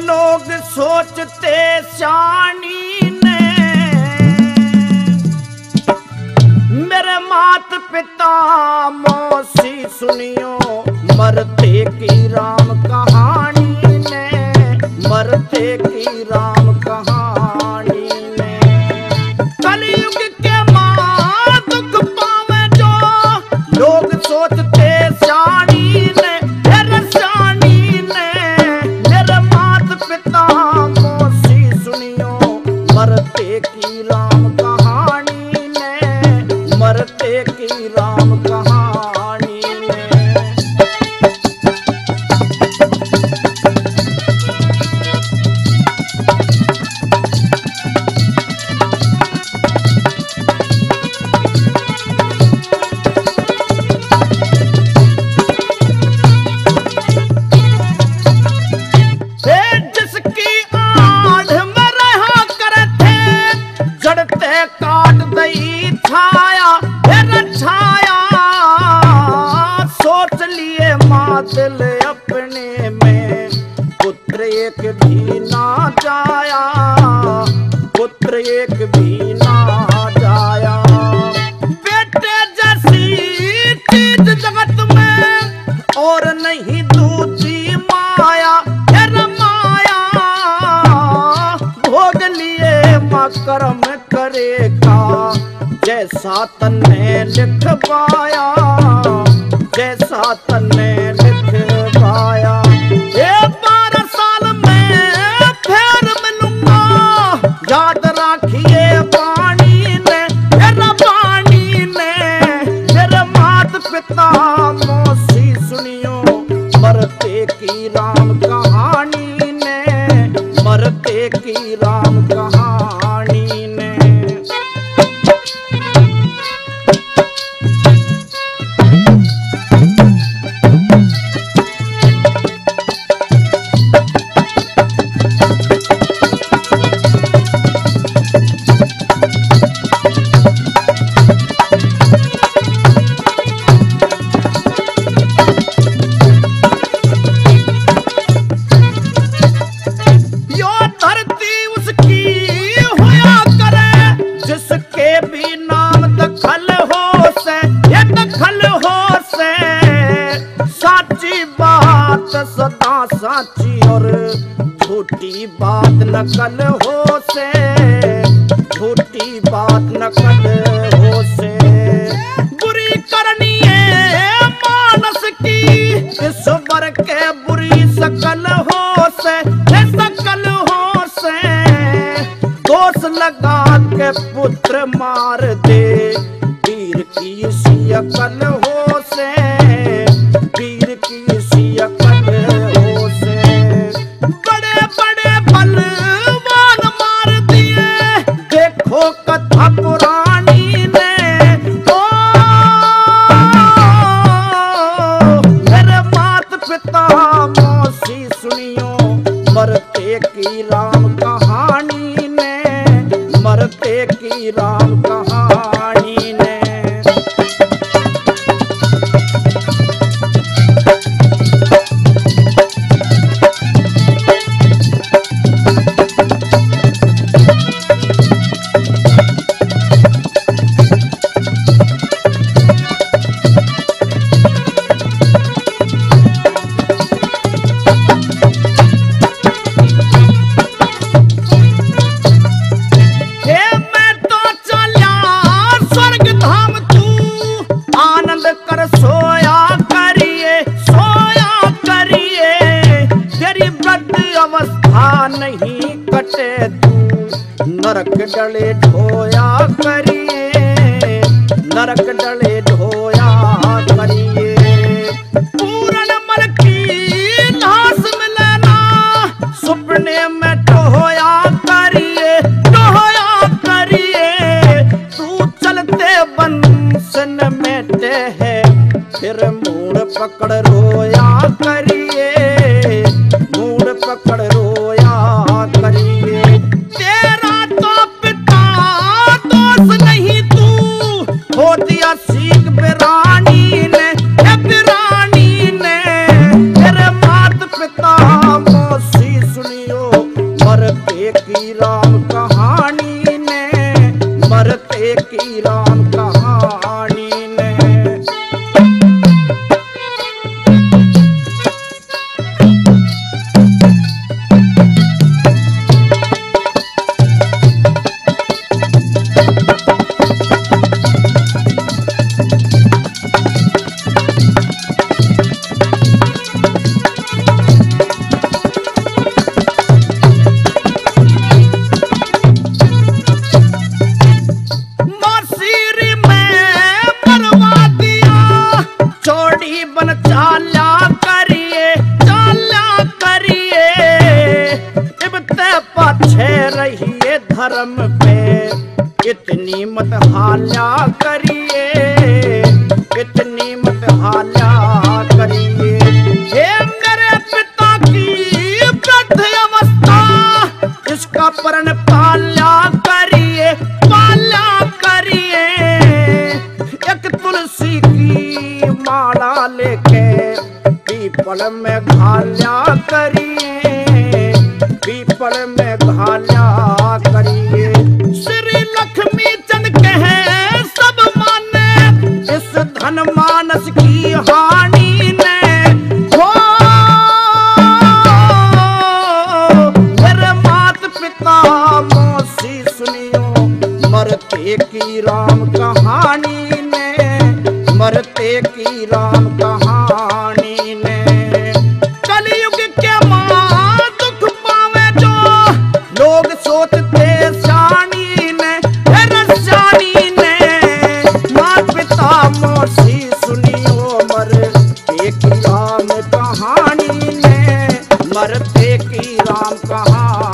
लोग सोचते शानी ने, मेरे मात पिता मौसी सुनियो मरते की राम कहानी ने, मरते की राम कहानी ने। कलयुग के मां दुख पावे जो लोग सोचते शानी ने, मेरे शानी ने, मेरे मात पिता मौसी सुनियो मरते की राम कहानी ने, मरते की राम कहानी ने। जिसकी आड़ में रहा करते जड़ते काट दई छाया, छाया सोच लिए माँ दिल अपने में, पुत्र एक भी ना जाया, पुत्र एक भी ना जाया। बेटे जैसी चीज जगत में और नहीं दूसरी माया, माया भोग लिए माँ कर्म करेगा जैसा तन्ने लिखवाया, जैसा तन्ने लिखवाया। ये 12 साल में फिर मिलूंगा, याद राखिए वाणी ने, मेरा वाणी ने, मेरे मात पिता मौसी सुनियो मरते की राम कहानी ने, मरते की राम कहानी ने। सदा साची और झूठी बात नकल हो से, झूठी बात नकल हो से। बुरी करनी है मानस की ईश्वर के बुरी सकल हो से, सकल हो से। दोष लगा के पुत्र मार दे वीर की सी अकल हो से, वीर की सी अकल हो से। बड़े बड़े बलवान मार दिए देखो कथा पुरानी ने, ओ मेरे मात पिता मौसी सुनियो मरते की राम कहानी ने, मरते की राम कहानी ने। सोया करिए तेरी वृद्ध अवस्था नहीं कटे तू, नरक डले ढोया करिए, नरक डले ढोया करिए। पूर्ण मल की नाश मिलना सुपने में ढोया करिए, ढोया करिए। तू चलते बंसन मेटे है फिर मूड पकड़ रोया करिए, मूड पकड़ रोया करिए। तेरा तो पिता दोष नहीं तू हो दिया सीख बिरानी ने, बिरानी ने। तेरे मात पिता मौसी सुनियो धर्म पे इतनी मत हाल्या करिए, इतनी मत हाल्या करिए। हे मेरे पिता की वृद्ध अवस्था, इसका परण पाल्या करिए, पाल्या करिए। एक तुलसी की माला लेके पीपल में घाल्या करिए, पीपल में घाल्या करिए। श्री लक्ष्मी चंद कहे सब माने, इस धन मानस की हानि ने हो। मेरे मात पिता मौसी सुनियो, मरते की राम कहानी ने, मरते की राम कहानी ने। कलयुग के मां दुख पावे जो, लोग सोचते शानी ने, शानी ने। मात पिता मौसी सुनियो, मरते की राम कहानी ने, मरते की राम कहानी।